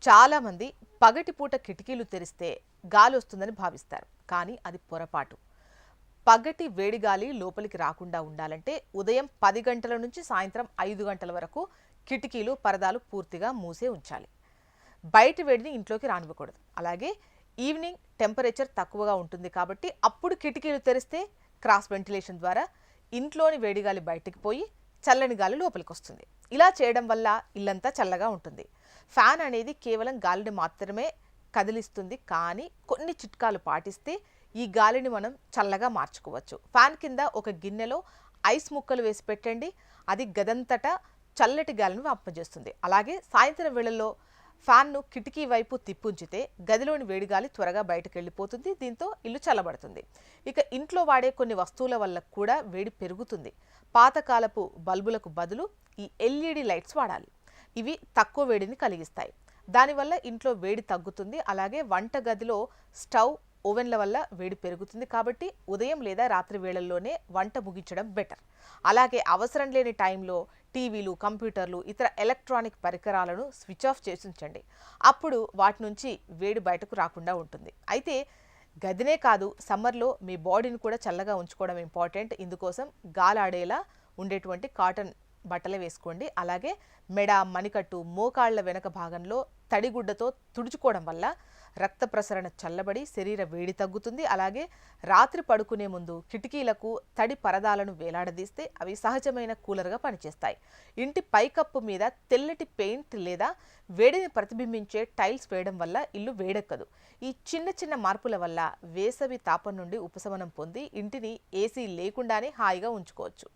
చాలామంది పగటిపూట కిటికీలు తెరిస్తే గాలి వస్తుందని భావిస్తారు. కానీ అది పొరపాటు. పగటి వేడి గాలి లోపలికి రాకుండా ఉండాలంటే ఉదయం 10 గంటల నుంచి సాయంత్రం 5 గంటల వరకు కిటికీలు, పరదాలు పూర్తిగా మూసే ఉంచాలి. బయట వేడిని ఇంట్లోకి రానివ్వకూడదు. అలాగే ఈవినింగ్ టెంపరేచర్ తక్కువగా ఉంటుంది కాబట్టి అప్పుడు కిటికీలు తెరిస్తే క్రాస్ వెంటిలేషన్ ద్వారా ఇంట్లోని వేడిగాలి బయటికి పోయి చల్లని గాలి లోపలికి వస్తుంది. ఇలా చేయడం వల్ల ఇల్లంతా చల్లగా ఉంటుంది. ఫ్యాన్ అనేది కేవలం గాలిని మాత్రమే కదిలిస్తుంది, కానీ కొన్ని చిట్కాలు పాటిస్తే ఈ గాలిని మనం చల్లగా మార్చుకోవచ్చు. ఫ్యాన్ కింద ఒక గిన్నెలో ఐస్ ముక్కలు వేసి పెట్టండి. అది గదంతటా చల్లటి గాలిని వ్యాపింపజేస్తుంది. అలాగే సాయంత్రం వేళల్లో ఫ్యాన్ను కిటికీ వైపు తిప్పుంచితే గదిలోని వేడిగాలి త్వరగా బయటకు వెళ్ళిపోతుంది. దీంతో ఇల్లు చల్లబడుతుంది. ఇక ఇంట్లో వాడే కొన్ని వస్తువుల వల్ల కూడా వేడి పెరుగుతుంది. పాతకాలపు బల్బులకు బదులు ఈ ఎల్ఈడి లైట్స్ వాడాలి. ఇవి తక్కువ వేడిని కలిగిస్తాయి. దానివల్ల ఇంట్లో వేడి తగ్గుతుంది. అలాగే వంట గదిలో స్టవ్, ఓవెన్ల వల్ల వేడి పెరుగుతుంది. కాబట్టి ఉదయం లేదా రాత్రి వేళల్లోనే వంట ముగించడం బెటర్. అలాగే అవసరం లేని టైంలో టీవీలు, కంప్యూటర్లు, ఇతర ఎలక్ట్రానిక్ పరికరాలను స్విచ్ ఆఫ్ చేసి ఉంచండి. అప్పుడు వాటి నుంచి వేడి బయటకు రాకుండా ఉంటుంది. అయితే గదినే కాదు, సమ్మర్లో మీ బాడీని కూడా చల్లగా ఉంచుకోవడం ఇంపార్టెంట్. ఇందుకోసం గాలాడేలా ఉండేటువంటి కాటన్ బట్టలే వేసుకోండి. అలాగే మెడ, మణికట్టు, మోకాళ్ల వెనక భాగంలో తడిగుడ్డతో తుడుచుకోవడం వల్ల రక్త ప్రసరణ చల్లబడి శరీర వేడి తగ్గుతుంది. అలాగే రాత్రి పడుకునే ముందు కిటికీలకు తడి పరదాలను వేలాడదీస్తే అవి సహజమైన కూలర్గా పనిచేస్తాయి. ఇంటి పైకప్పు మీద తెల్లటి పెయింట్ లేదా వేడిని ప్రతిబింబించే టైల్స్ వేయడం వల్ల ఇల్లు వేడెక్కదు. ఈ చిన్న చిన్న మార్పుల వల్ల వేసవి తాపం నుండి ఉపశమనం పొంది ఇంటిని ఏసీ లేకుండానే హాయిగా ఉంచుకోవచ్చు.